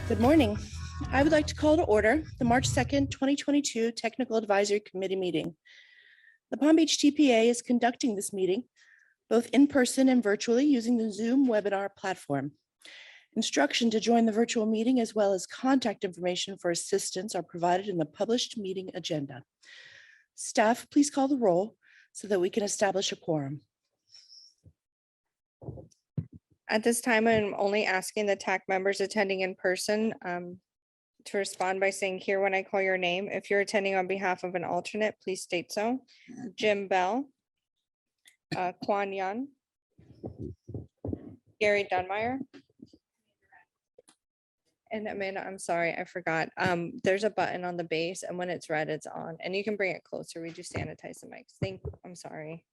Good morning. I would like to call to order the March 2nd, 2022 Technical Advisory Committee meeting. The Palm Beach TPA is conducting this meeting both in person and virtually using the Zoom webinar platform. Instruction to join the virtual meeting as well as contact information for assistance are provided in the published meeting agenda. Staff, please call the roll so that we can establish a quorum. At this time, I'm only asking the TAC members attending in person to respond by saying here when I call your name. If you're attending on behalf of an alternate, please state so. Jim Bell, Kwan Yun, Gary Dunmeyer. And Amanda, I'm sorry, I forgot. There's a button on the base and when it's red, it's on. And you can bring it closer. We just sanitize the mics. I'm sorry.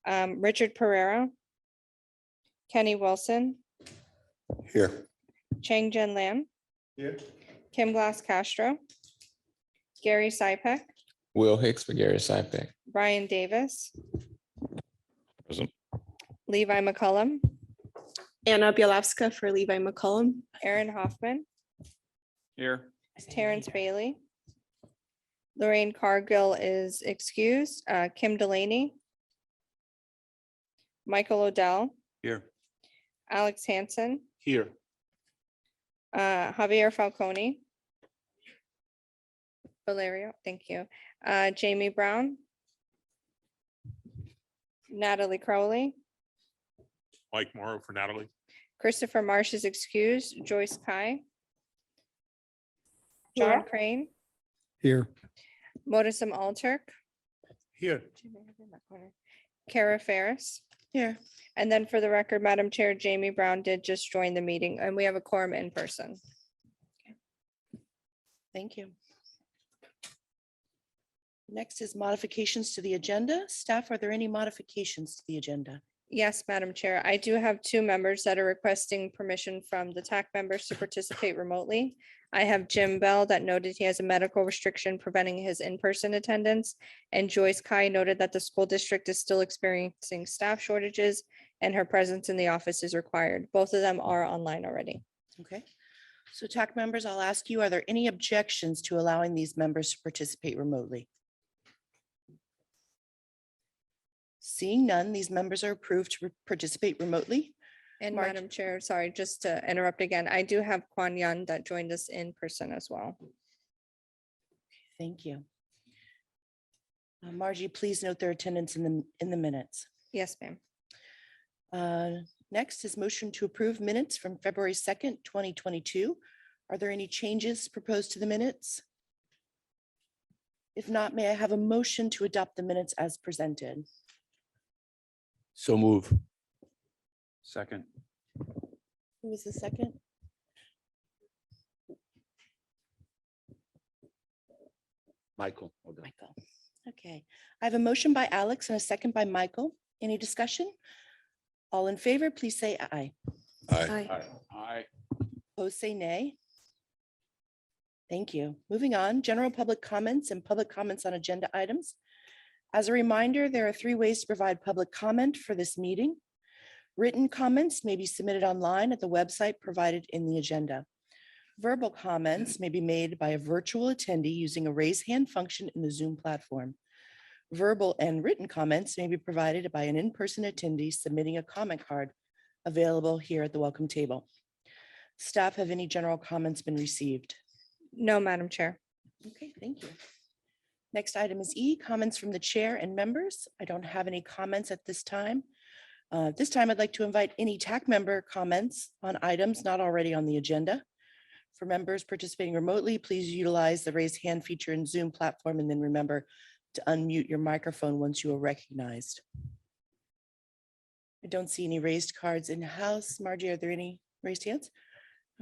Richard Pereira. Kenny Wilson. Here. Chang Jen Lam. Here. Kim Glass Castro. Gary Sypek. Will Hicks for Gary Sypek. Brian Davis. Present. Levi McCullum. Anna Bielawska for Levi McCullum. Aaron Hoffman. Here. Terrence Bailey. Lorraine Cargill is excused. Kim Delaney. Michael Odell. Here. Alex Hansen. Here. Javier Falcone. Valerio, thank you. Jamie Brown. Natalie Crowley. Mike Morrow for Natalie. Christopher Marsh is excused. Joyce Kai. John Crane. Here. Modisum Alturk. Here. Kara Ferris. Here. And then for the record, Madam Chair, Jamie Brown did just join the meeting and we have a quorum in person. Thank you. Next is modifications to the agenda. Staff, are there any modifications to the agenda? Yes, Madam Chair, I do have two members that are requesting permission from the TAC members to participate remotely. I have Jim Bell that noted he has a medical restriction preventing his in-person attendance. And Joyce Kai noted that the school district is still experiencing staff shortages and her presence in the office is required. Both of them are online already. Okay. So TAC members, I'll ask you, are there any objections to allowing these members to participate remotely? Seeing none, these members are approved to participate remotely. And March. Madam Chair, sorry, just to interrupt again, I do have Kwan Yun that joined us in person as well. Thank you. Margie, please note their attendance in the minutes. Yes, ma'am. Next is motion to approve minutes from February 2nd, 2022. Are there any changes proposed to the minutes? If not, may I have a motion to adopt the minutes as presented? So move. Second. Who was the second? Michael. Michael. Okay, I have a motion by Alex and a second by Michael. Any discussion? All in favor, please say aye. Aye. Aye. Opposed, say nay. Thank you. Moving on, general public comments and public comments on agenda items. As a reminder, there are 3 ways to provide public comment for this meeting. Written comments may be submitted online at the website provided in the agenda. Verbal comments may be made by a virtual attendee using a raise hand function in the Zoom platform. Verbal and written comments may be provided by an in-person attendee submitting a comment card available here at the welcome table. Staff, have any general comments been received? No, Madam Chair. Okay, thank you. Next item is E, comments from the chair and members. I don't have any comments at this time. This time I'd like to invite any TAC member comments on items not already on the agenda. For members participating remotely, please utilize the raise hand feature in Zoom platform and then remember to unmute your microphone once you are recognized. I don't see any raised cards in house. Margie, are there any raised hands?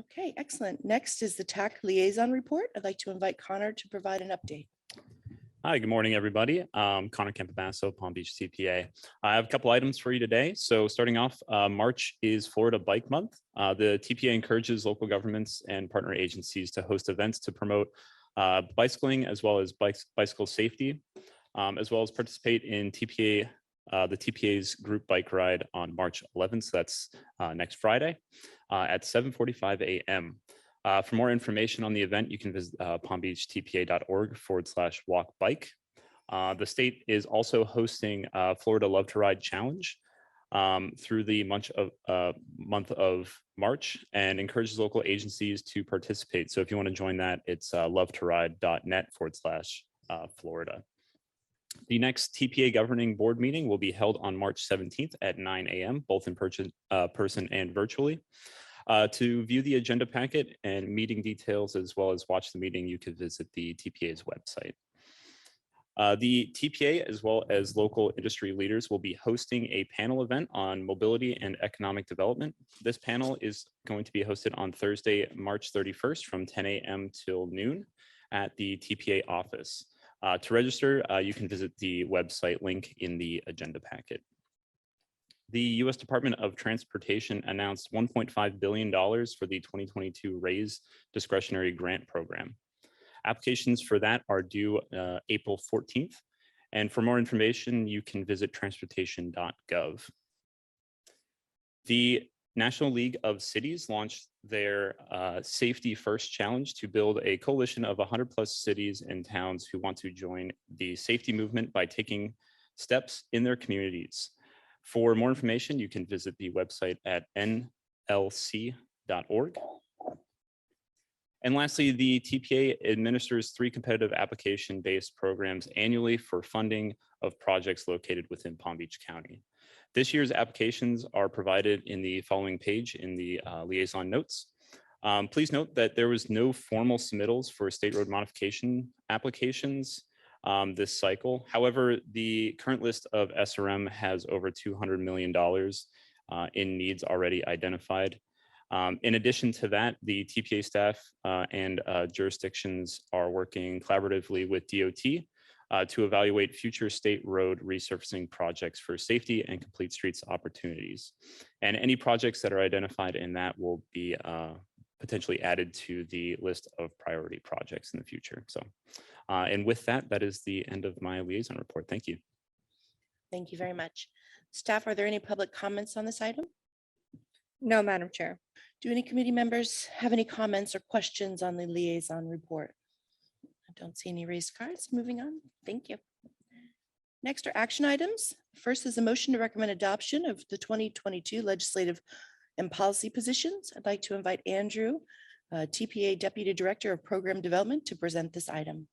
Okay, excellent. Next is the Tac Liaison Report. I'd like to invite Connor to provide an update. Hi, good morning, everybody. Connor Campabasso, Palm Beach CPA. I have a couple items for you today. So starting off, March is Florida Bike Month. The TPA encourages local governments and partner agencies to host events to promote bicycling as well as bicycle safety, as well as participate in the TPA's group bike ride on March 11th. So that's next Friday at 7:45 a.m. For more information on the event, you can visit palmbeachtpa.org/walk-bike. The state is also hosting Florida Love to Ride Challenge through the month of March and encourages local agencies to participate. So if you want to join that, it's lovetoride.net/Florida. The next TPA governing board meeting will be held on March 17th at 9 a.m., both in person and virtually. To view the agenda packet and meeting details, as well as watch the meeting, you could visit the TPA's website. The TPA, as well as local industry leaders, will be hosting a panel event on mobility and economic development. This panel is going to be hosted on Thursday, March 31st from 10 a.m. till noon at the TPA office. To register, you can visit the website link in the agenda packet. The U.S. Department of Transportation announced $1.5 billion for the 2022 RAISE discretionary grant program. Applications for that are due April 14th. And for more information, you can visit transportation.gov. The National League of Cities launched their Safety First Challenge to build a coalition of 100+ cities and towns who want to join the safety movement by taking steps in their communities. For more information, you can visit the website at nlc.org. And lastly, the TPA administers 3 competitive application-based programs annually for funding of projects located within Palm Beach County. This year's applications are provided in the following page in the liaison notes. Please note that there was no formal submittals for state road modification applications this cycle. However, the current list of SRM has over $200 million in needs already identified. In addition to that, the TPA staff and jurisdictions are working collaboratively with DOT to evaluate future state road resurfacing projects for safety and complete streets opportunities. And any projects that are identified in that will be potentially added to the list of priority projects in the future. So, and with that, that is the end of my liaison report. Thank you. Thank you very much. Staff, are there any public comments on this item? No, Madam Chair. Do any committee members have any comments or questions on the liaison report? I don't see any raised cards. Moving on. Thank you. Next are action items. First is a motion to recommend adoption of the 2022 legislative and policy positions. I'd like to invite Andrew, TPA Deputy Director of Program Development, to present this item.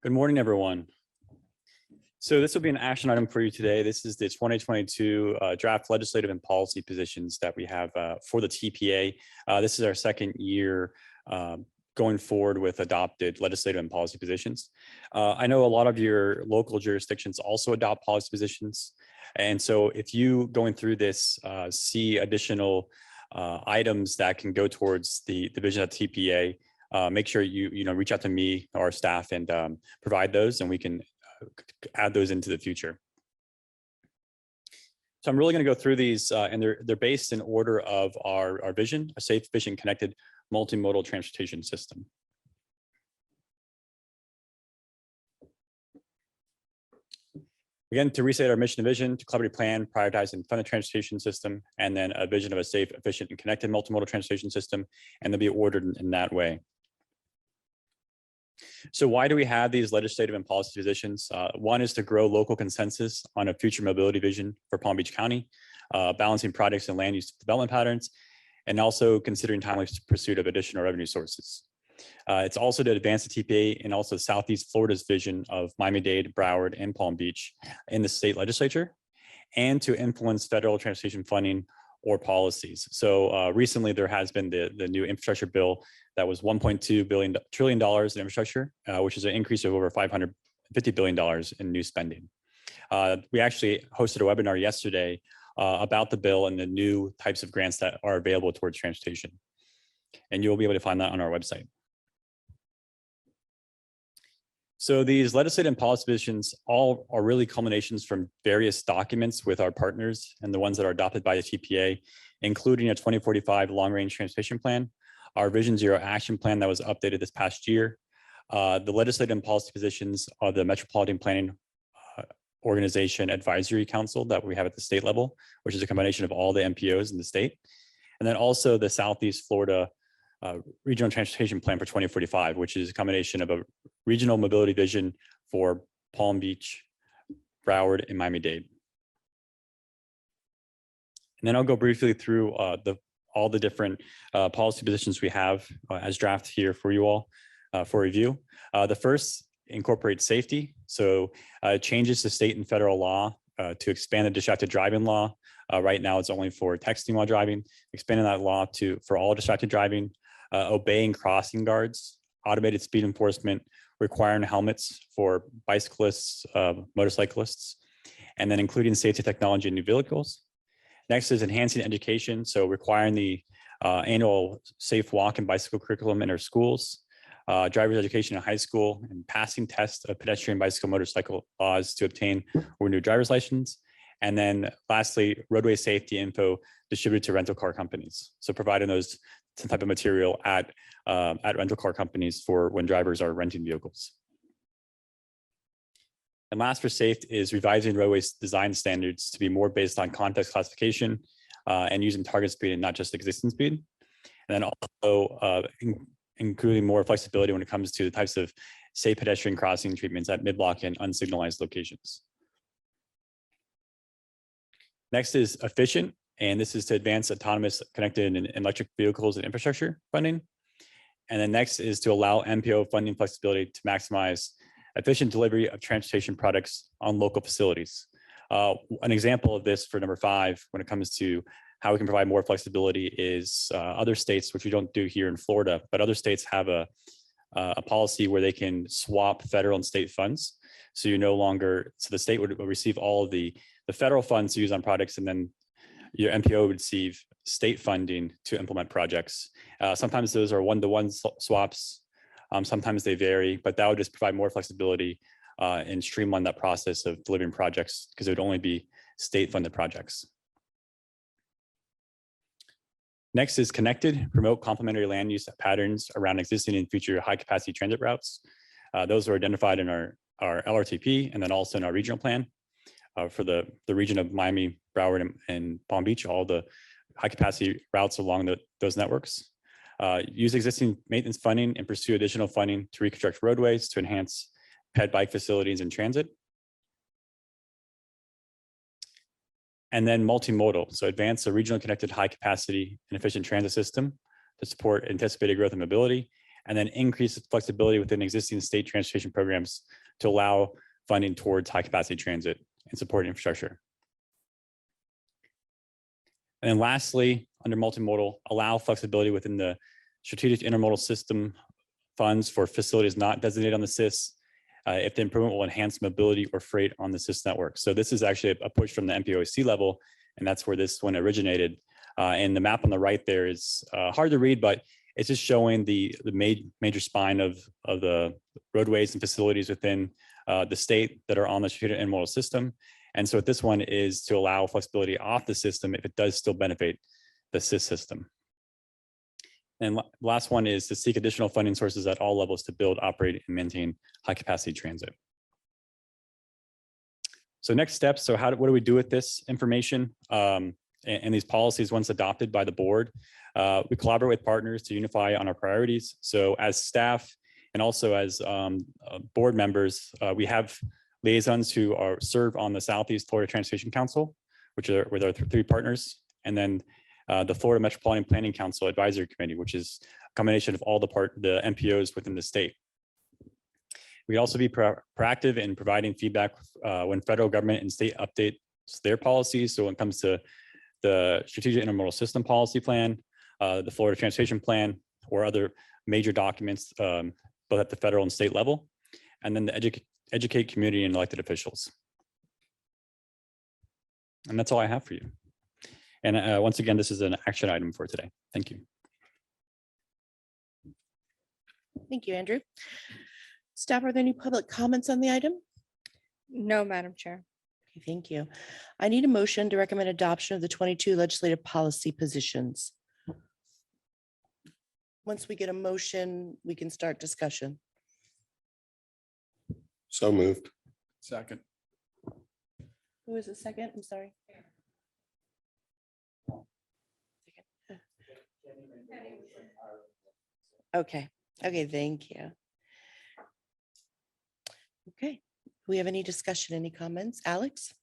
Good morning, everyone. So this will be an action item for you today. This is the 2022 draft legislative and policy positions that we have for the TPA. This is our second year going forward with adopted legislative and policy positions. I know a lot of your local jurisdictions also adopt policy positions. And so if you going through this see additional items that can go towards the vision of TPA, make sure you reach out to me or our staff and provide those, and we can add those into the future. So I'm really going to go through these and they're based in order of our vision, a safe, efficient, connected multimodal transportation system. Again, to restate our mission and vision, to collaboratively plan, prioritize, and fund the transportation system, and then a vision of a safe, efficient, and connected multimodal transportation system, and they'll be ordered in that way. So why do we have these legislative and policy positions? One is to grow local consensus on a future mobility vision for Palm Beach County, balancing projects and land use development patterns, and also considering timely pursuit of additional revenue sources. It's also to advance the TPA and also Southeast Florida's vision of Miami-Dade, Broward, and Palm Beach in the state legislature, and to influence federal transportation funding or policies. So recently there has been the new infrastructure bill that was $1.2 trillion in infrastructure, which is an increase of over $550 billion in new spending. We actually hosted a webinar yesterday about the bill and the new types of grants that are available towards transportation. And you'll be able to find that on our website. So these legislative and policy positions all are really culminations from various documents with our partners and the ones that are adopted by the TPA, including a 2045 long-range transportation plan, our Vision Zero action plan that was updated this past year. The legislative and policy positions are the Metropolitan Planning Organization Advisory Council that we have at the state level, which is a combination of all the MPOs in the state. And then also the Southeast Florida Regional Transportation Plan for 2045, which is a combination of a regional mobility vision for Palm Beach, Broward, and Miami-Dade. And then I'll go briefly through all the different policy positions we have as draft here for you all for review. The first incorporates safety. So changes to state and federal law to expand the distracted driving law. Right now, it's only for texting while driving, expanding that law for all distracted driving, obeying crossing guards, automated speed enforcement, requiring helmets for bicyclists, motorcyclists, and then including safety technology in new vehicles. Next is enhancing education. So requiring the annual safe walk and bicycle curriculum in our schools, driver's education in high school, and passing tests of pedestrian, bicycle, motorcycle laws to obtain or renew driver's license. And then lastly, roadway safety info distributed to rental car companies. So providing those type of material at rental car companies for when drivers are renting vehicles. And last for safe is revising roadways design standards to be more based on context classification and using target speed and not just existing speed. And then also including more flexibility when it comes to the types of safe pedestrian crossing treatments at mid-block and unsignalized locations. Next is efficient, and this is to advance autonomous, connected, and electric vehicles and infrastructure funding. And then next is to allow MPO funding flexibility to maximize efficient delivery of transportation products on local facilities. An example of this for number 5, when it comes to how we can provide more flexibility, is other states, which we don't do here in Florida, but other states have a policy where they can swap federal and state funds. So you no longer, so the state would receive all of the federal funds to use on products, and then your MPO would receive state funding to implement projects. Sometimes those are one-to-one swaps. Sometimes they vary, but that would just provide more flexibility and streamline that process of delivering projects, because it would only be state-funded projects. Next is connected, promote complementary land use patterns around existing and future high-capacity transit routes. Those are identified in our LRTP and then also in our regional plan for the region of Miami, Broward, and Palm Beach, all the high-capacity routes along those networks. Use existing maintenance funding and pursue additional funding to reconstruct roadways to enhance ped bike facilities and transit. And then multimodal, so advance a regional connected high capacity and efficient transit system to support anticipated growth and mobility, and then increase flexibility within existing state transportation programs to allow funding towards high capacity transit and support infrastructure. And then lastly, under multimodal, allow flexibility within the strategic intermodal system funds for facilities not designated on the SIS if the improvement will enhance mobility or freight on the SIS network. So this is actually a push from the MPOC level, and that's where this one originated. And the map on the right there is hard to read, but it's just showing the major spine of the roadways and facilities within the state that are on the strategic intermodal system. And so this one is to allow flexibility off the system if it does still benefit the SIS system. And last one is to seek additional funding sources at all levels to build, operate, and maintain high capacity transit. So next steps, so what do we do with this information and these policies once adopted by the board? We collaborate with partners to unify on our priorities. So as staff and also as board members, we have liaisons who serve on the Southeast Florida Transportation Council, which are with our 3 partners, and then the Florida Metropolitan Planning Council Advisory Committee, which is a combination of all the MPOs within the state. We'd also be proactive in providing feedback when federal government and state updates their policies. So when it comes to the Strategic Intermodal System Policy Plan, the Florida Transportation Plan, or other major documents, both at the federal and state level, and then the educate community and elected officials. And that's all I have for you. And once again, this is an action item for today. Thank you. Thank you, Andrew. Staff, are there any public comments on the item? No, Madam Chair. Okay, thank you. I need a motion to recommend adoption of the 22 legislative policy positions. Once we get a motion, we can start discussion. So moved. Second. Who is the second? I'm sorry. Okay, okay, thank you. Okay, we have any discussion, any comments? Alex?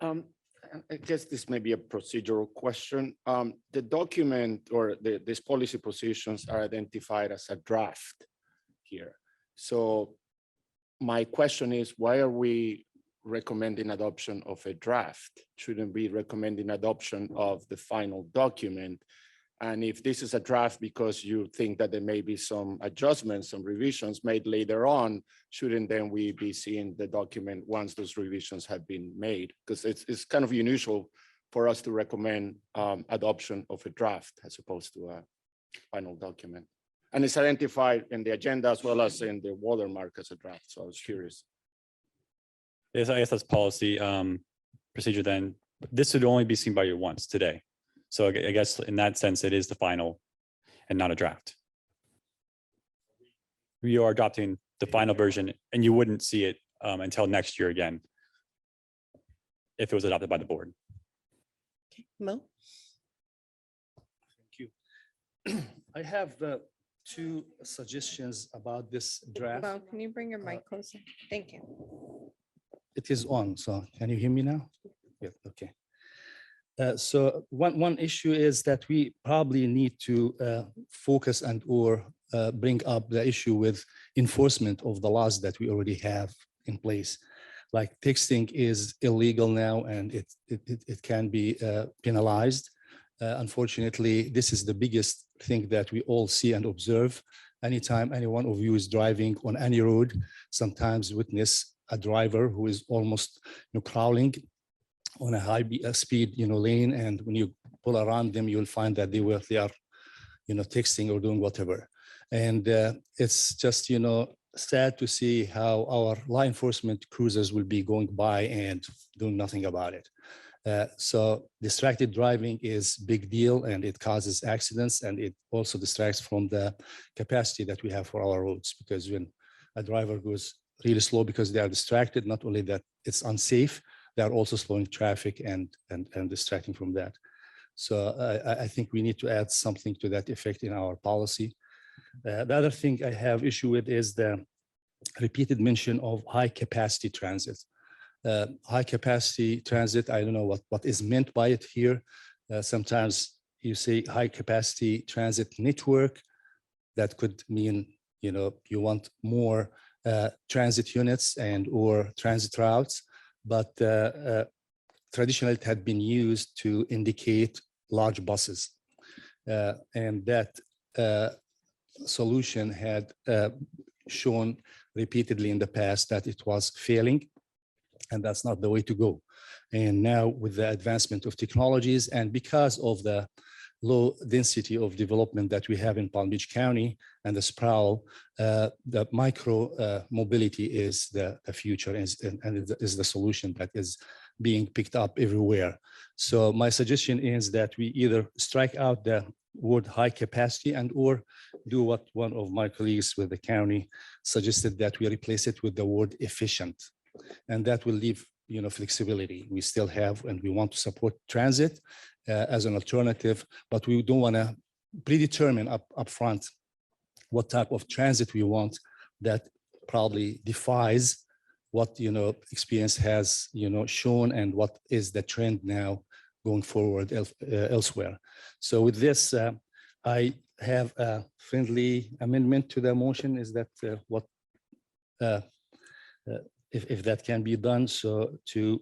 I guess this may be a procedural question. The document or these policy positions are identified as a draft here. So my question is, why are we recommending adoption of a draft? Shouldn't be recommending adoption of the final document? And if this is a draft because you think that there may be some adjustments, some revisions made later on, shouldn't then we be seeing the document once those revisions have been made? Because it's kind of unusual for us to recommend adoption of a draft as opposed to a final document. And it's identified in the agenda as well as in the watermark as a draft. So I was curious. Yes, I guess that's policy procedure then. This would only be seen by you once today. So I guess in that sense, it is the final and not a draft. We are adopting the final version and you wouldn't see it until next year again, if it was adopted by the board. Okay, Mo? Thank you. I have two suggestions about this draft. Well, can you bring your mic closer? Thank you. It is on, so can you hear me now? Yeah, okay. So one issue is that we probably need to focus and or bring up the issue with enforcement of the laws that we already have in place. Like texting is illegal now and it can be penalized. Unfortunately, this is the biggest thing that we all see and observe. Anytime any one of you is driving on any road, sometimes witness a driver who is almost crawling on a high speed lane, and when you pull around them, you'll find that they are texting or doing whatever. And it's just sad to see how our law enforcement cruisers will be going by and doing nothing about it. So distracted driving is big deal, and it causes accidents, and it also distracts from the capacity that we have for our roads, because when a driver goes really slow because they are distracted, not only that it's unsafe, they are also slowing traffic and distracting from that. So I think we need to add something to that effect in our policy. The other thing I have issue with is the repeated mention of high capacity transit. High capacity transit, I don't know what is meant by it here. Sometimes you say high capacity transit network. That could mean, you want more transit units and or transit routes, but traditionally it had been used to indicate large buses. And that solution had shown repeatedly in the past that it was failing, and that's not the way to go. And now with the advancement of technologies and because of the low density of development that we have in Palm Beach County and the sprawl, the micro mobility is the future and is the solution that is being picked up everywhere. So my suggestion is that we either strike out the word high capacity and or do what one of my colleagues with the county suggested, that we replace it with the word efficient. And that will leave flexibility. We still have, and we want to support transit as an alternative, but we don't want to predetermine up front what type of transit we want that probably defies what experience has shown and what is the trend now going forward elsewhere. So with this, I have a friendly amendment to the motion. Is that what if that can be done? So to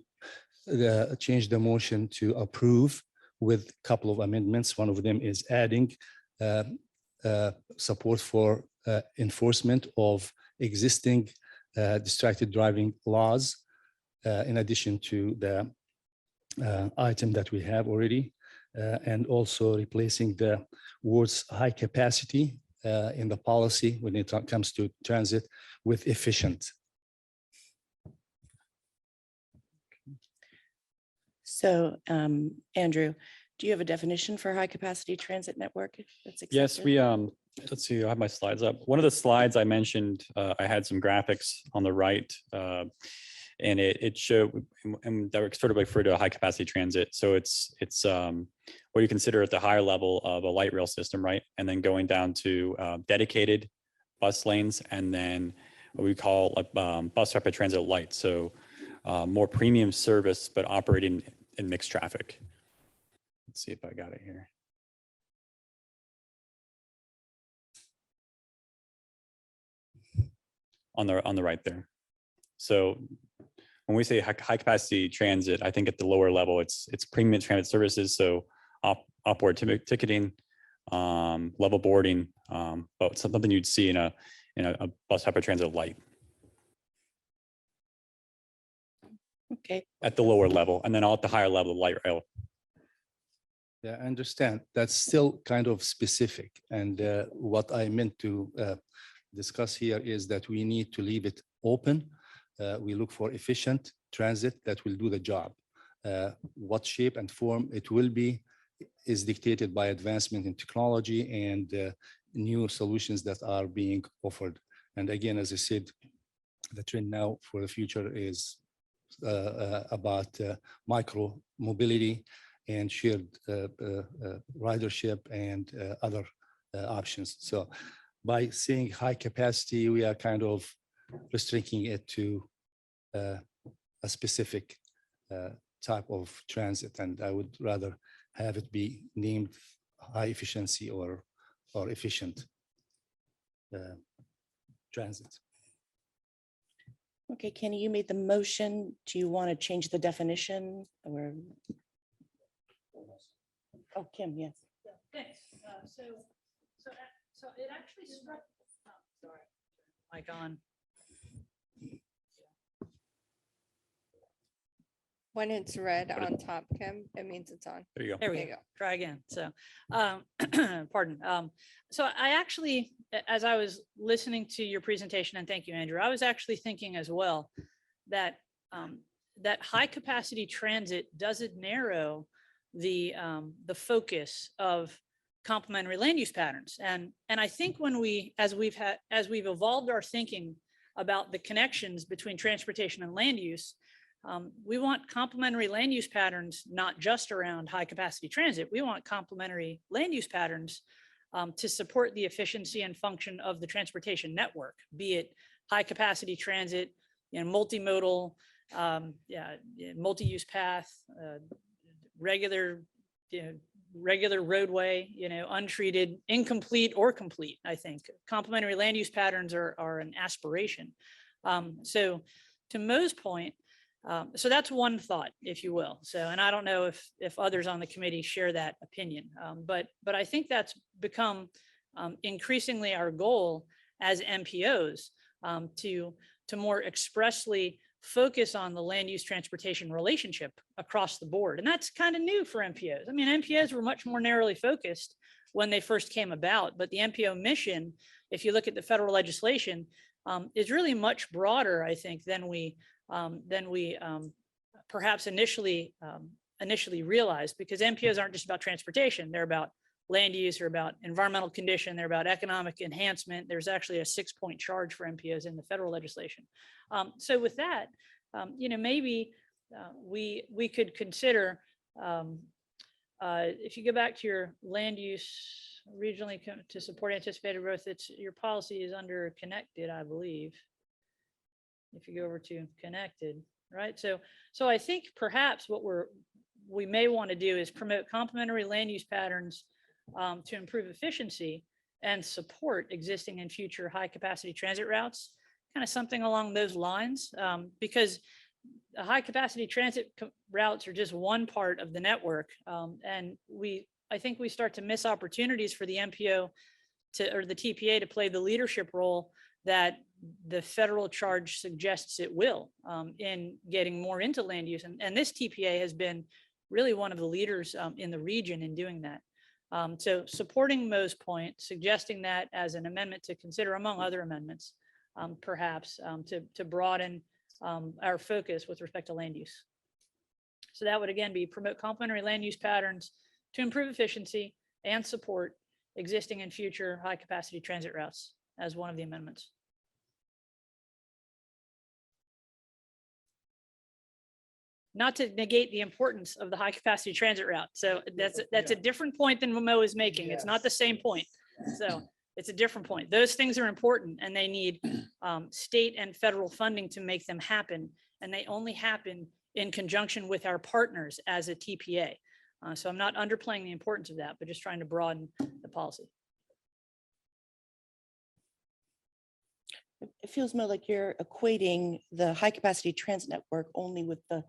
change the motion to approve with a couple of amendments. One of them is adding support for enforcement of existing distracted driving laws, in addition to the item that we have already, and also replacing the words high capacity in the policy when it comes to transit with efficient. So, Andrew, do you have a definition for high capacity transit network? That's Yes, accepted? we, let's see, I have my slides up. One of the slides I mentioned, I had some graphics on the right, and it showed, and that sort of referred to a high capacity transit. So it's what you consider at the higher level of a light rail system, right? And then going down to dedicated bus lanes, and then what we call bus rapid transit light. So more premium service, but operating in mixed traffic. Let's see if I got it here. On the right there. So when we say high capacity transit, I think at the lower level, it's premium transit services. So upward ticketing, level boarding, but something you'd see in a bus rapid transit light Okay, at the lower level, and then all at the higher level, light rail. Yeah, I understand. That's still kind of specific. And what I meant to discuss here is that we need to leave it open. We look for efficient transit that will do the job. What shape and form it will be is dictated by advancement in technology and new solutions that are being offered. And again, as I said, the trend now for the future is about micro mobility and shared ridership and other options. So by saying high capacity, we are kind of restricting it to a specific type of transit. And I would rather have it be named high efficiency or efficient transit. okay, Kenny, you made the motion. Do you want to change the definition or? Oh, Kim, yes. Thanks. So it actually struck, oh, sorry, mic on. When it's red on top, Kim, it means it's on. There you go. There we There you go. go. Try again. So, pardon. So I actually, as I was listening to your presentation, and thank you, Andrew, I was actually thinking as well that that high capacity transit doesn't narrow the focus of complementary land use patterns. And I think when as we've evolved our thinking about the connections between transportation and land use, we want complementary land use patterns, not just around high capacity transit. We want complementary land use patterns to support the efficiency and function of the transportation network, be it high capacity transit, multimodal, multi-use path, regular roadway, untreated, incomplete or complete. I think complementary land use patterns are an aspiration. So to Mo's point, so that's one thought, if you will. So, and I don't know if others on the committee share that opinion, but I think that's become increasingly our goal as MPOs to more expressly focus on the land use transportation relationship across the board. And that's kind of new for MPOs. I mean, MPOs were much more narrowly focused when they first came about, but the MPO mission, if you look at the federal legislation, is really much broader, I think, than we perhaps initially realized, because MPOs aren't just about transportation. They're about land use, or about environmental condition, they're about economic enhancement. There's actually a 6-point charge for MPOs in the federal legislation. So with that, maybe we could consider, if you go back to your land use regionally to support anticipated growth, your policy is under connected, I believe. If you go over to connected, right? So I think perhaps what we may want to do is promote complementary land use patterns to improve efficiency and support existing and future high capacity transit routes, kind of something along those lines, because high capacity transit routes are just one part of the network. And I think we start to miss opportunities for the MPO or the TPA to play the leadership role that the federal charge suggests it will in getting more into land use. And this TPA has been really one of the leaders in the region in doing that. So supporting Mo's point, suggesting that as an amendment to consider among other amendments, perhaps to broaden our focus with respect to land use. So that would again be promote complementary land use patterns to improve efficiency and support existing and future high capacity transit routes as one of the amendments. not to negate the importance of the high capacity transit route. So that's a different point than Mo is making. It's not the same point. So it's a different point. Those things are important and they need state and federal funding to make them happen. And they only happen in conjunction with our partners as a TPA. So I'm not underplaying the importance of that, but just trying to broaden the policy. It feels more like you're equating the high capacity transit network only with the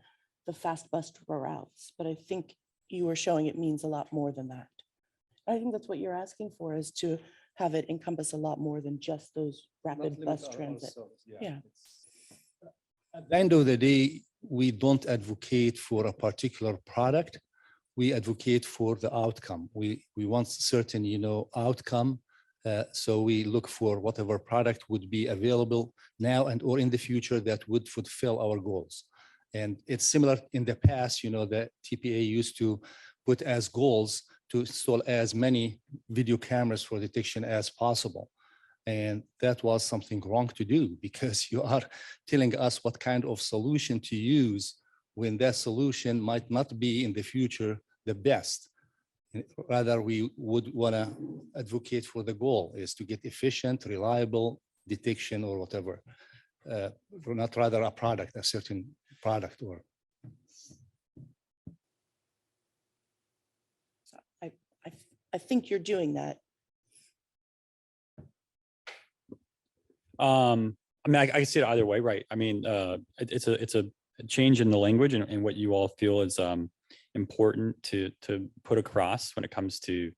fast bus routes, but I think you were showing it means a lot more than that. I think that's what you're asking for, is to have it encompass a lot more than just those rapid bus transit. Yeah. At the end of the day, we don't advocate for a particular product. We advocate for the outcome. We want certain, outcome. So we look for whatever product would be available now and or in the future that would fulfill our goals. And it's similar in the past, the TPA used to put as goals to install as many video cameras for detection as possible. And that was something wrong to do, because you are telling us what kind of solution to use when that solution might not be in the future the best. Rather, we would want to advocate for the goal is to get efficient, reliable detection or whatever, not rather a product, a certain product. Or So I think you're doing that. I mean, I see it either way, right? I mean, it's a change in the language and what you all feel is important to put across when it comes to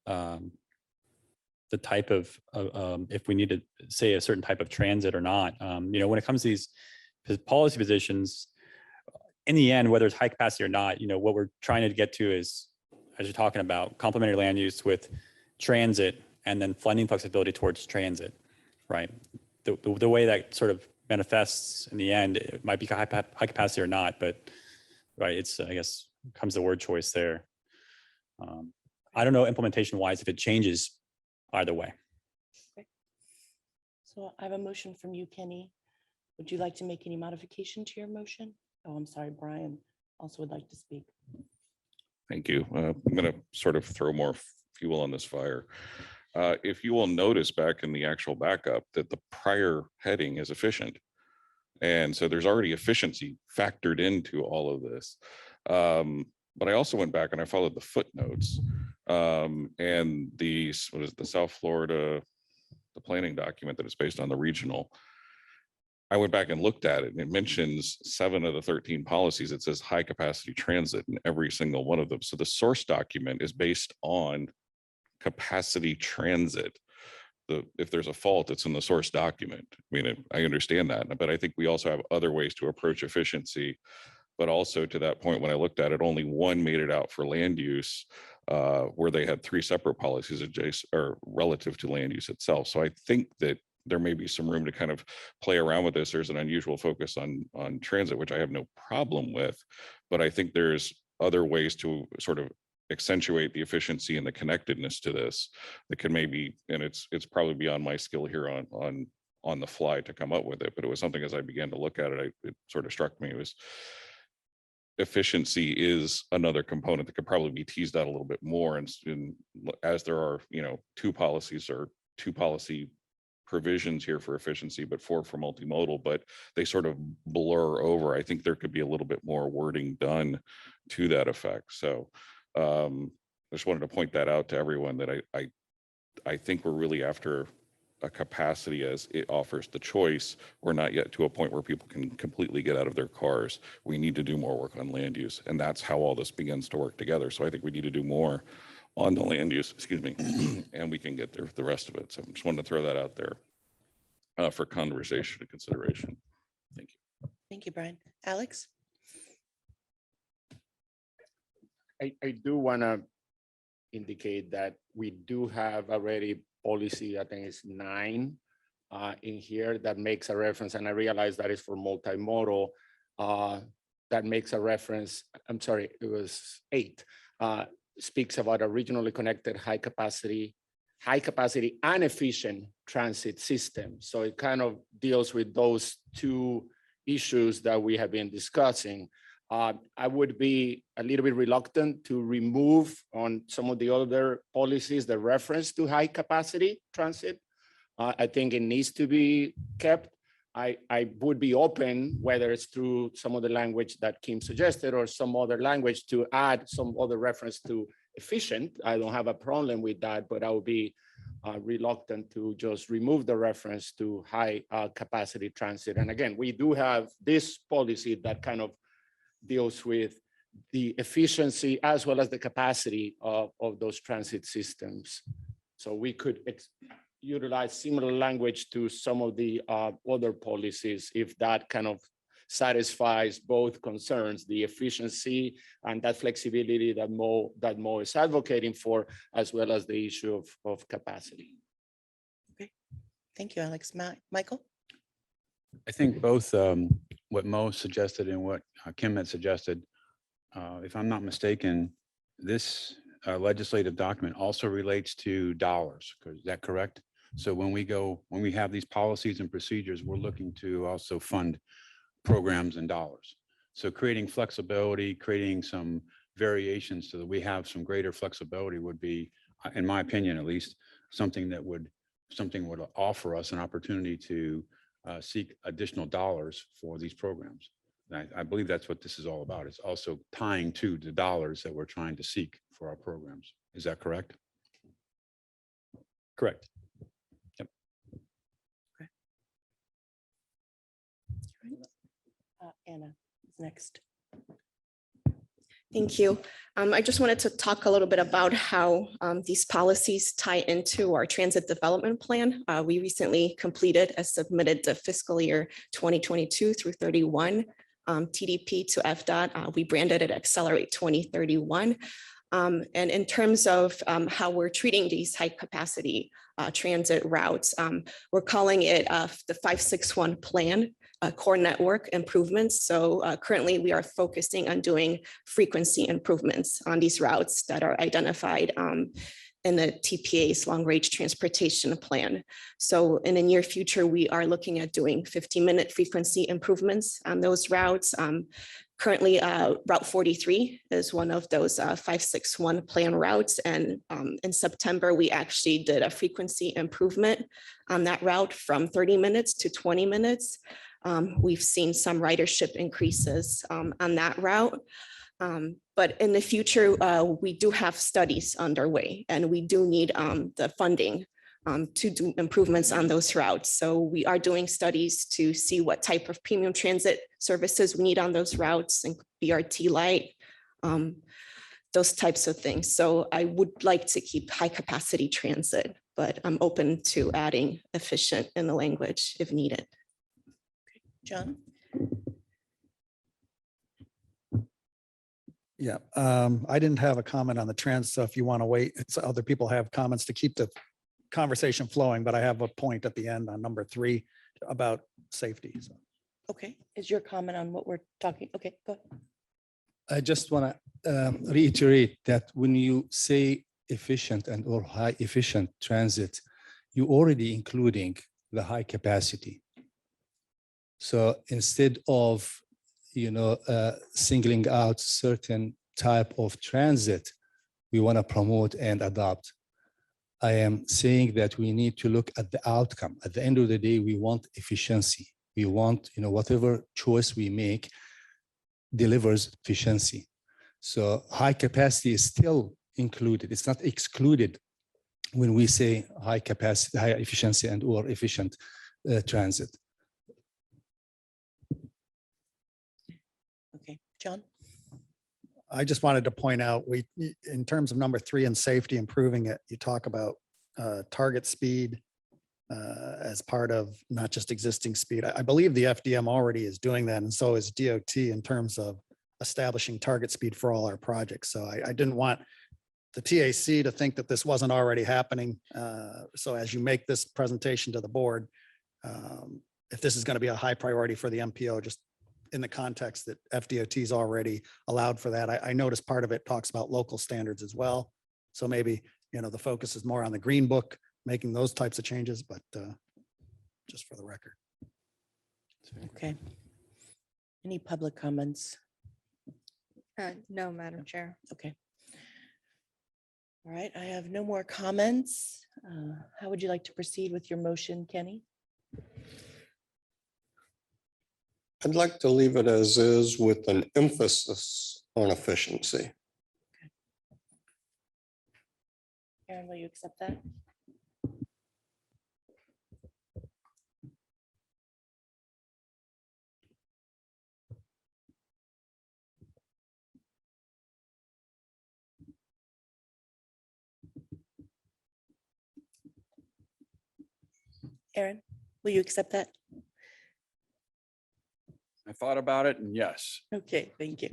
the type of if we need to say a certain type of transit or not. When it comes to these policy positions, in the end, whether it's high capacity or not, what we're trying to get to is, as you're talking about, complementary land use with transit and then funding flexibility towards transit, right? The way that sort of manifests in the end, it might be high capacity or not, but right, it's, I guess, comes the word choice there. I don't know implementation wise if it changes either way. So I have a motion from you, Kenny. Would you like to make any modification to your motion? Oh, I'm sorry, Brian also would like to speak. Thank you. I'm going to sort of throw more fuel on this fire. If you will notice back in the actual backup that the prior heading is efficient. And so there's already efficiency factored into all of this. But I also went back and I followed the footnotes and the South Florida, the planning document that is based on the regional. I went back and looked at it and it mentions 7 of the 13 policies. It says high capacity transit in every single one of them. So the source document is based on capacity transit. If there's a fault, it's in the source document. I mean, I understand that, but I think we also have other ways to approach efficiency. But also to that point, when I looked at it, only one made it out for land use, where they had 3 separate policies adjacent or relative to land use itself. So I think that there may be some room to kind of play around with this. There's an unusual focus on transit, which I have no problem with, but I think there's other ways to sort of accentuate the efficiency and the connectedness to this that can maybe, and it's probably beyond my skill here on the fly to come up with it, but it was something as I began to look at it, it sort of struck me. It was efficiency is another component that could probably be teased out a little bit more. And as there are, 2 policies or 2 policy provisions here for efficiency, but 4 for multimodal, but they sort of blur over. I think there could be a little bit more wording done to that effect. So I just wanted to point that out to everyone that I think we're really after a capacity as it offers the choice. We're not yet to a point where people can completely get out of their cars. We need to do more work on land use, and that's how all this begins to work together. So I think we need to do more on the land use, and we can get there for the rest of it. So I just wanted to throw that out there for conversation and consideration. Thank you. Thank you, Brian. Alex? I do want to indicate that we do have already policy, I think it's 9 in here that makes a reference, and I realize that is for multimodal, that makes a reference, I'm sorry, it was 8, speaks about a regionally connected high capacity and efficient transit system. So it kind of deals with those 2 issues that we have been discussing. I would be a little bit reluctant to remove on some of the other policies the reference to high capacity transit. I think it needs to be kept. I would be open, whether it's through some of the language that Kim suggested or some other language, to add some other reference to efficient. I don't have a problem with that, but I would be reluctant to just remove the reference to high capacity transit. And again, we do have this policy that kind of deals with the efficiency as well as the capacity of those transit systems. So we could utilize similar language to some of the other policies if that kind of satisfies both concerns, the efficiency and that flexibility that Mo is advocating for, as well as the issue of capacity. Okay, thank you, Alex. Michael? I think both what Mo suggested and what Kim had suggested, if I'm not mistaken, this legislative document also relates to dollars. Is that correct? So when we have these policies and procedures, we're looking to also fund programs and dollars. So creating flexibility, creating some variations so that we have some greater flexibility would be, in my opinion, at least, something would offer us an opportunity to seek additional dollars for these programs. And I believe that's what this is all about. It's also tying to the dollars that we're trying to seek for our programs. Is that correct? Correct. Anna is next. Thank you. I just wanted to talk a little bit about how these policies tie into our transit development plan. We recently completed and submitted the fiscal year 2022 through 31 TDP to FDOT. We branded it Accelerate 2031. And in terms of how we're treating these high capacity transit routes, we're calling it the 561 plan. Core network improvements. So currently we are focusing on doing frequency improvements on these routes that are identified in the TPA's long range transportation plan. So in the near future, we are looking at doing 15-minute frequency improvements on those routes. Currently, Route 43 is one of those 561 plan routes. And in September, we actually did a frequency improvement on that route from 30 minutes to 20 minutes. We've seen some ridership increases on that route. But in the future, we do have studies underway and we do need the funding to do improvements on those routes. So we are doing studies to see what type of premium transit services we need on those routes, and BRT Light, those types of things. So I would like to keep high capacity transit, but I'm open to adding efficient in the language if needed. John? Yeah, I didn't have a comment on the trends, so if you want to wait, it's other people have comments to keep the conversation flowing, but I have a point at the end on number 3 about safety. So. Okay, is your comment on what we're talking? Okay, go ahead. I just want to reiterate that when you say efficient and or high efficient transit, you're already including the high capacity. So instead of, singling out certain type of transit, we want to promote and adopt. I am saying that we need to look at the outcome. At the end of the day, we want efficiency. We want, whatever choice we make delivers efficiency. So high capacity is still included. It's not excluded when we say high capacity, high efficiency and or efficient transit. Okay, John? I just wanted to point out, in terms of number 3 and safety, improving it, you talk about target speed as part of not just existing speed. I believe the FDM already is doing that, and so is DOT in terms of establishing target speed for all our projects. So I didn't want the TAC to think that this wasn't already happening. So as you make this presentation to the board, if this is going to be a high priority for the MPO, just in the context that FDOT's already allowed for that. I noticed part of it talks about local standards as well. So maybe, the focus is more on the green book, making those types of changes, but just for the record. Okay. Any public comments? No, Madam Chair. Okay. All right, I have no more comments. How would you like to proceed with your motion, Kenny? I'd like to leave it as is with an emphasis on efficiency. Aaron, will you accept that? Aaron, will you accept that? I thought about it and yes. Okay, thank you.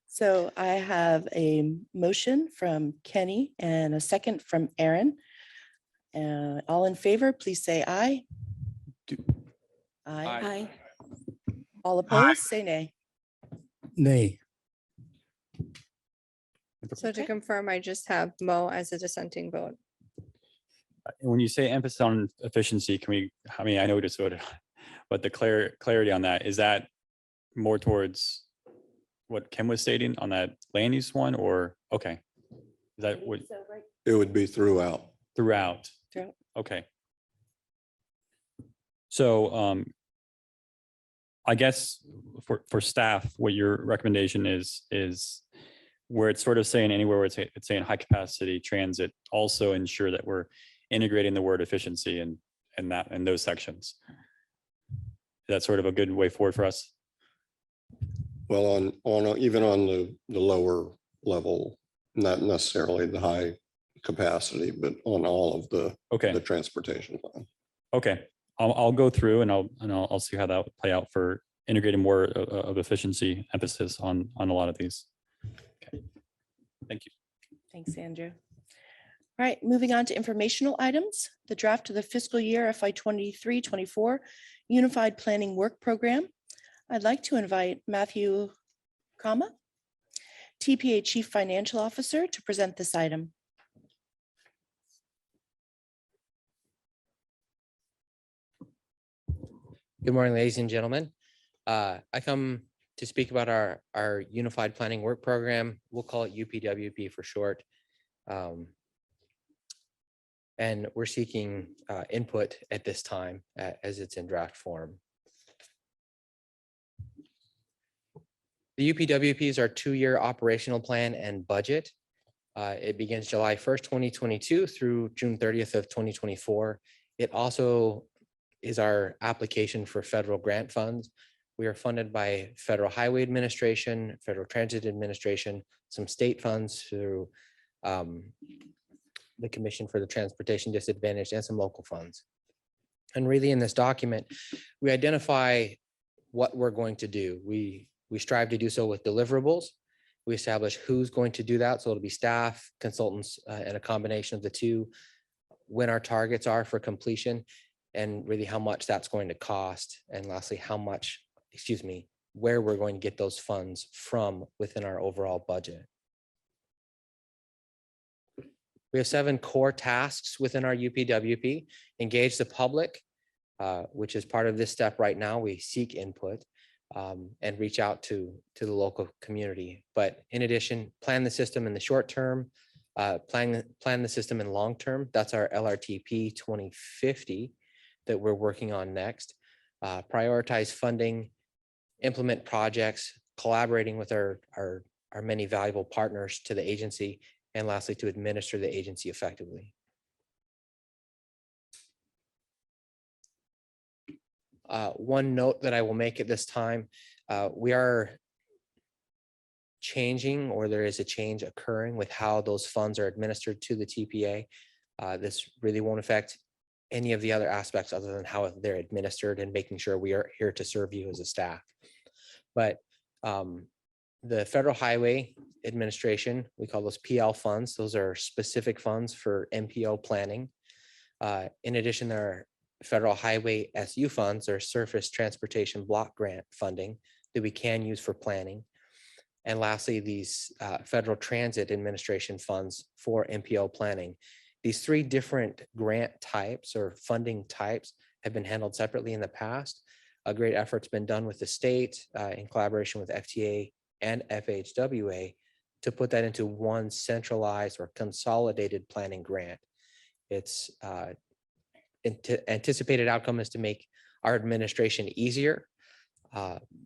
So I have a motion from Kenny and a second from Aaron. All in favor, please say aye. Aye. Aye. All opposed, say nay. Nay. So to Okay. confirm, I just have Mo as a dissenting vote. When you say emphasis on efficiency, can we, I mean, I know we just voted, but the clarity on that, is that more towards what Kim was stating on that land use one, or, okay. Is that what, It would be throughout. throughout? Throughout. Okay. So I guess for staff, what your recommendation is where it's sort of saying anywhere where it's saying high capacity transit, also ensure that we're integrating the word efficiency and that in those sections. That's sort of a good way forward for us. Well, even on the lower level, not necessarily the high capacity, but on all of the Okay. transportation plan. Okay. I'll go through and I'll see how that would play out for integrating more of efficiency emphasis on a lot of these. Okay. Thank you. Thanks, Andrew. All right, moving on to informational items. The draft of the fiscal year FY 23-24 Unified Planning Work Program. I'd like to invite Matthew Kama, TPA Chief Financial Officer, to present this item. Good morning, ladies and gentlemen. I come to speak about our Unified Planning Work Program. We'll call it UPWP for short. And we're seeking input at this time as it's in draft form. The UPWP is our 2-year operational plan and budget. It begins July 1st, 2022 through June 30th of 2024. It also is our application for federal grant funds. We are funded by Federal Highway Administration, Federal Transit Administration, some state funds through the Commission for the Transportation Disadvantaged, and some local funds. And really in this document, we identify what we're going to do. We strive to do so with deliverables. We establish who's going to do that. So it'll be staff, consultants, and a combination of the two, when our targets are for completion, and really how much that's going to cost. And lastly, where we're going to get those funds from within our overall budget. We have 7 core tasks within our UPWP. Engage the public, which is part of this step right now. We seek input and reach out to the local community. But in addition, plan the system in the short term, plan the system in long term. That's our LRTP 2050 that we're working on next. Prioritize funding, implement projects, collaborating with our many valuable partners to the agency, and lastly, to administer the agency effectively. One note that I will make at this time, we are changing, or there is a change occurring with how those funds are administered to the TPA. This really won't affect any of the other aspects other than how they're administered, and making sure we are here to serve you as a staff. But the Federal Highway Administration, we call those PL funds. Those are specific funds for MPO planning. In addition, there are Federal Highway SU funds, or Surface Transportation Block Grant funding, that we can use for planning. And lastly, these Federal Transit Administration funds for MPO planning. These 3 different grant types or funding types have been handled separately in the past. A great effort's been done with the state in collaboration with FTA and FHWA to put that into one centralized or consolidated planning grant. Its anticipated outcome is to make our administration easier,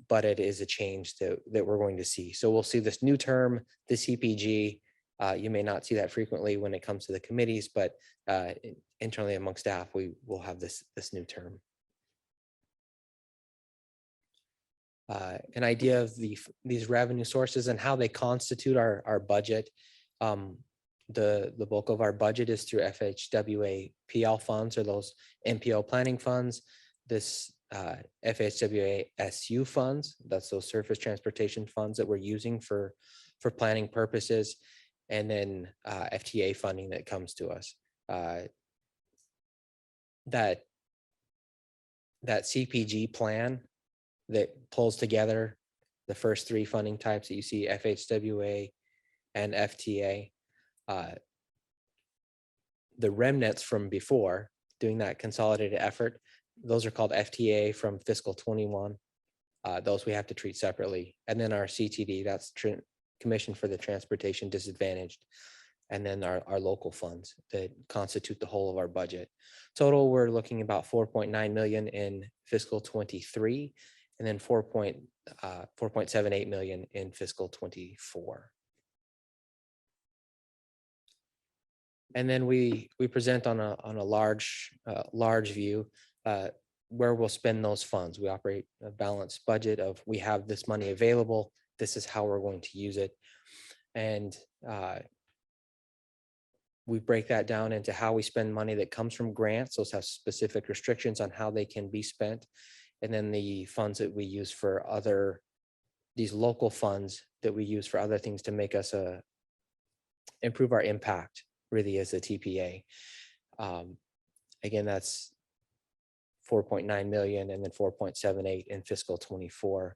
but it is a change that we're going to see. So we'll see this new term, the CPG. You may not see that frequently when it comes to the committees, but internally among staff, we will have this new term. An idea of these revenue sources and how they constitute our budget. The bulk of our budget is through FHWA PL funds, or those MPO planning funds. This FHWA SU funds, that's those surface transportation funds that we're using for planning purposes, and then FTA funding that comes to us. That CPG plan that pulls together the first three funding types that you see, FHWA and FTA. The remnants from before, doing that consolidated effort, those are called FTA from fiscal 21. Those we have to treat separately. And then our CTD, that's Commission for the Transportation Disadvantaged. And then our local funds that constitute the whole of our budget. Total, we're looking about 4.9 million in fiscal 23, and then 4.78 million in fiscal 24. And then we present on a large view where we'll spend those funds. We operate a balanced budget of, we have this money available, this is how we're going to use it. And we break that down into how we spend money that comes from grants. Those have specific restrictions on how they can be spent. And then the funds that we use for these local funds that we use for other things to make us improve our impact, really, as a TPA. Again, that's 4.9 million and then 4.78 in fiscal 24.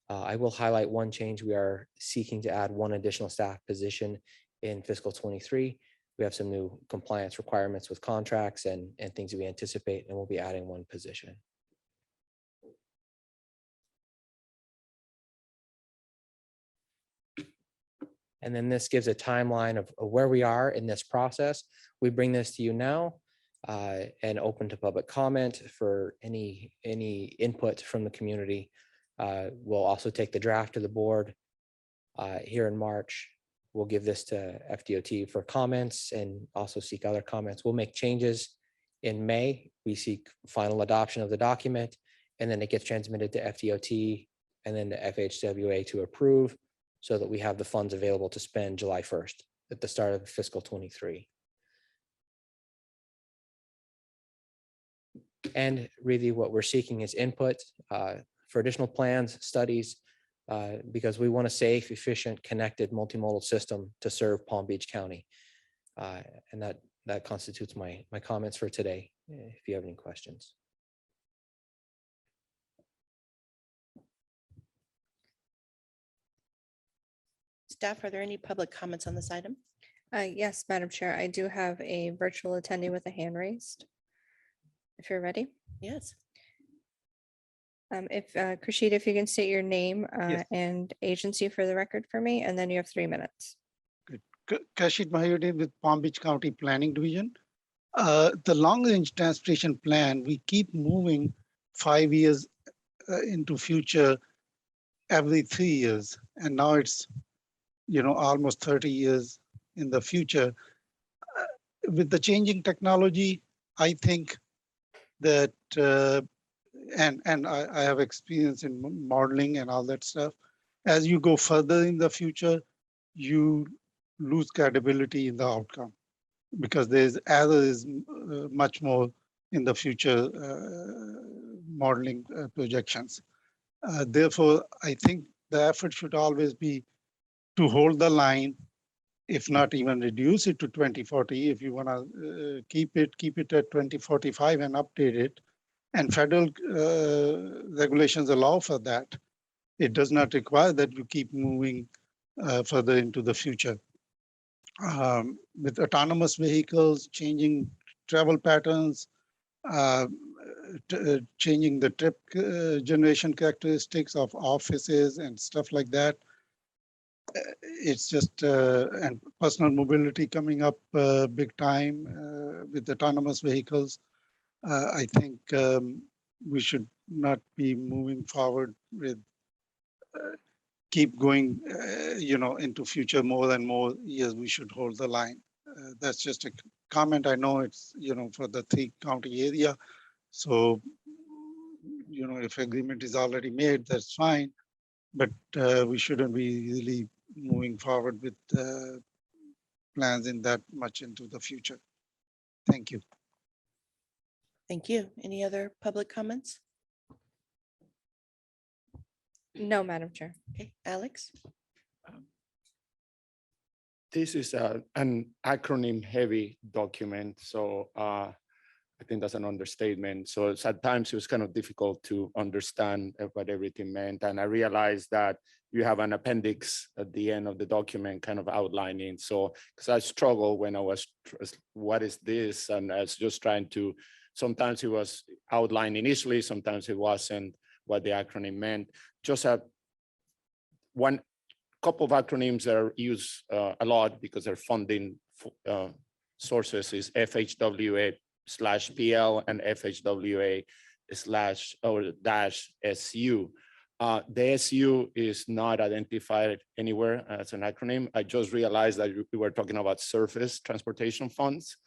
I will highlight one change. We are seeking to add one additional staff position in fiscal 23. We have some new compliance requirements with contracts and things that we anticipate, and we'll be adding one position. And then this gives a timeline of where we are in this process. We bring this to you now and open to public comment for any input from the community. We'll also take the draft to the board here in March. We'll give this to FDOT for comments and also seek other comments. We'll make changes in May. We seek final adoption of the document, and then it gets transmitted to FDOT and then to FHWA to approve, so that we have the funds available to spend July 1st at the start of fiscal 23. And really what we're seeking is input for additional plans, studies, because we want a safe, efficient, connected, multimodal system to serve Palm Beach County. And that constitutes my comments for today, if you have any questions. Staff, are there any public comments on this item? Yes, Madam Chair, I do have a virtual attendee with a hand raised. If you're ready. Yes. If Krishit, if you can state your name Yes. and agency for the record for me, and then you have 3 minutes. Kashid Mahayuddin with Palm Beach County Planning Division. The long-range transportation plan, we keep moving 5 years into future every 3 years. And now it's, almost 30 years in the future. With the changing technology, I think that, and I have experience in modeling and all that stuff. As you go further in the future, you lose credibility in the outcome, because there's error is much more in the future modeling projections. Therefore, I think the effort should always be to hold the line, if not even reduce it to 2040. If you want to keep it at 2045 and update it. And federal regulations allow for that. It does not require that you keep moving further into the future. With autonomous vehicles, changing travel patterns, changing the trip generation characteristics of offices and stuff like that. It's just, and personal mobility coming up big time with autonomous vehicles. I think we should not be moving forward with keep going, into future more and more years. We should hold the line. That's just a comment. I know it's, for the 3-county area. So, if agreement is already made, that's fine. But we shouldn't be really moving forward with plans in that much into the future. Thank you. Thank you. Any other public comments? No, Madam Chair. Okay, Alex? This is an acronym heavy document, so I think that's an understatement. So at times it was kind of difficult to understand what everything meant. And I realized that you have an appendix at the end of the document kind of outlining. So, because I struggled when I was, what is this? And I was just trying to, sometimes it was outlined initially, sometimes it wasn't what the acronym meant. Just one couple of acronyms that are used a lot because they're funding sources is FHWA/PL and FHWA/SU. The SU is not identified anywhere as an acronym. I just realized that we were talking about surface transportation funds.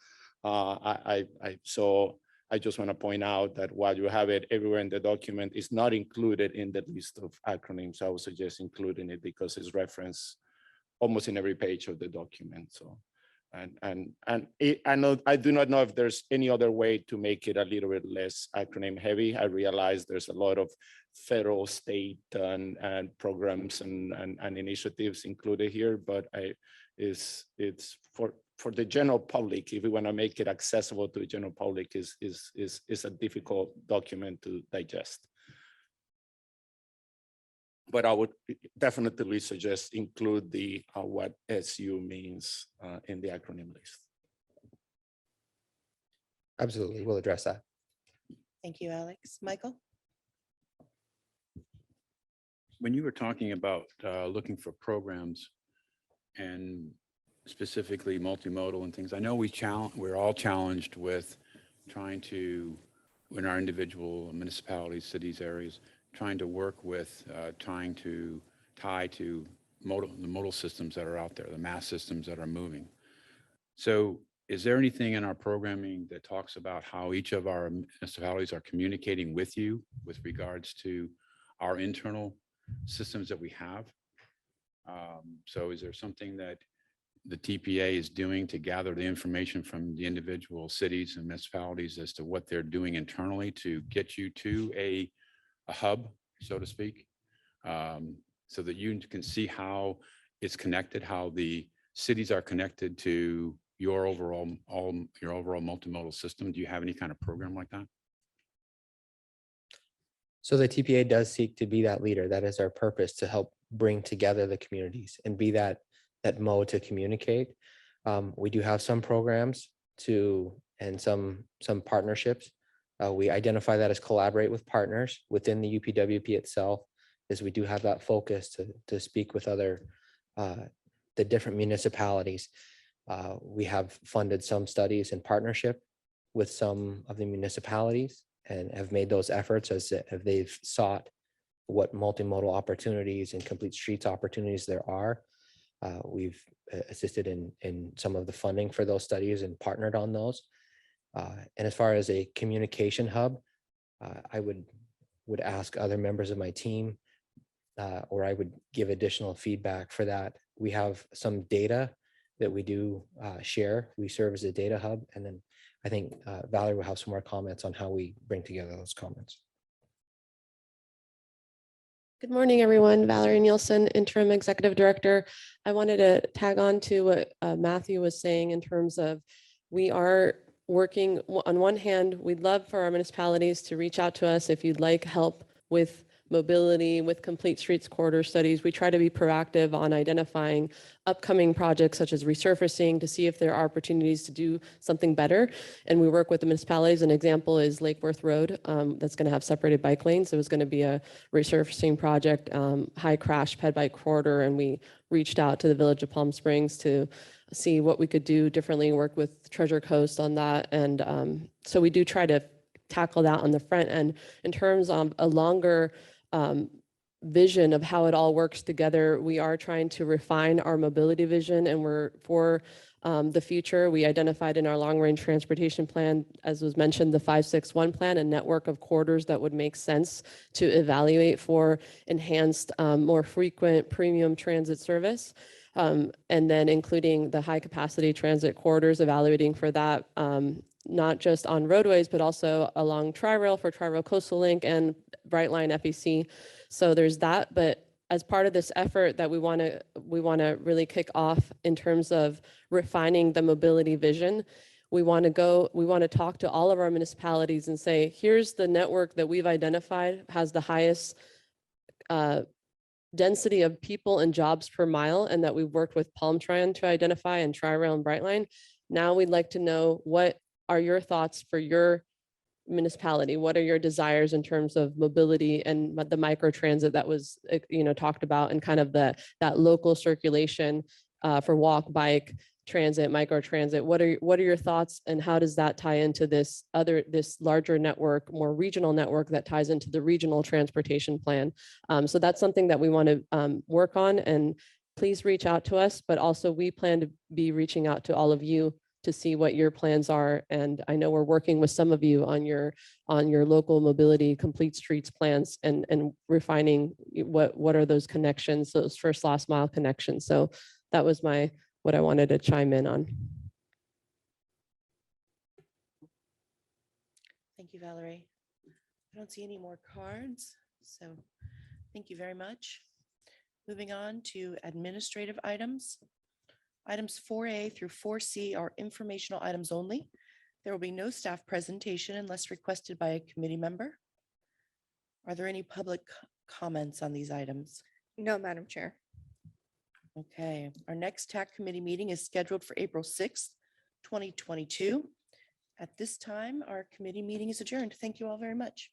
So I just want to point out that while you have it everywhere in the document, it's not included in the list of acronyms. I would suggest including it because it's referenced almost in every page of the document. So, I do not know if there's any other way to make it a little bit less acronym heavy. I realize there's a lot of federal, state, and programs and initiatives included here, but it's for the general public. If we want to make it accessible to the general public, is a difficult document to digest. But I would definitely suggest include the what SU means in the acronym list. Absolutely, we'll address that. Thank you, Alex. Michael? When you were talking about looking for programs and specifically multimodal and things, I know we're all challenged with trying to, in our individual municipalities, cities, areas, trying to work with, trying to tie to the modal systems that are out there, the mass systems that are moving. So is there anything in our programming that talks about how each of our municipalities are communicating with you with regards to our internal systems that we have? So is there something that the TPA is doing to gather the information from the individual cities and municipalities as to what they're doing internally to get you to a hub, so to speak, so that you can see how it's connected, how the cities are connected to your overall multimodal system? Do you have any kind of program like that? So the TPA does seek to be that leader. That is our purpose, to help bring together the communities and be that mode to communicate. We do have some programs and some partnerships. We identify that as collaborate with partners within the UPWP itself, is we do have that focus to speak with the different municipalities. We have funded some studies in partnership with some of the municipalities and have made those efforts as they've sought what multimodal opportunities and complete streets opportunities there are. We've assisted in some of the funding for those studies and partnered on those. And as far as a communication hub, I would ask other members of my team, or I would give additional feedback for that. We have some data that we do share. We serve as a data hub. And then I think Valerie will have some more comments on how we bring together those comments. Good morning, everyone. Valerie Nielsen, Interim Executive Director. I wanted to tag on to what Matthew was saying in terms of we are working. On one hand, we'd love for our municipalities to reach out to us if you'd like help with mobility with complete streets corridor studies. We try to be proactive on identifying upcoming projects such as resurfacing to see if there are opportunities to do something better. And we work with the municipalities. An example is Lake Worth Road that's going to have separated bike lanes. It was going to be a resurfacing project, high crash ped bike corridor, and we reached out to the Village of Palm Springs to see what we could do differently, work with Treasure Coast on that. And so we do try to tackle that on the front end. In terms of a longer vision of how it all works together, we are trying to refine our mobility vision, and we're for the future. We identified in our long-range transportation plan, as was mentioned, the 561 plan, a network of corridors that would make sense to evaluate for enhanced, more frequent premium transit service. And then including the high capacity transit corridors, evaluating for that, not just on roadways, but also along Tri-Rail for Tri-Rail Coastal Link and Brightline FEC. So there's that, but as part of this effort that we want to really kick off in terms of refining the mobility vision, we want to talk to all of our municipalities and say, here's the network that we've identified has the highest density of people and jobs per mile, and that we've worked with Palm Tryon to identify, and Tri-Rail and Brightline. Now we'd like to know, what are your thoughts for your municipality? What are your desires in terms of mobility and the micro transit that was talked about, and kind of that local circulation for walk, bike, transit, micro transit? What are your thoughts, and how does that tie into this larger network, more regional network that ties into the regional transportation plan? So that's something that we want to work on, and please reach out to us, but also we plan to be reaching out to all of you to see what your plans are. And I know we're working with some of you on your local mobility complete streets plans, and refining what are those connections, those first last mile connections. So that was what I wanted to chime in on. Thank you, Valerie. I don't see any more cards, so thank you very much. Moving on to administrative items. Items 4A through 4C are informational items only. There will be no staff presentation unless requested by a committee member. Are there any public comments on these items? No, Madam Chair. Okay, our next TAC committee meeting is scheduled for April 6th, 2022. At this time, our committee meeting is adjourned. Thank you all very much.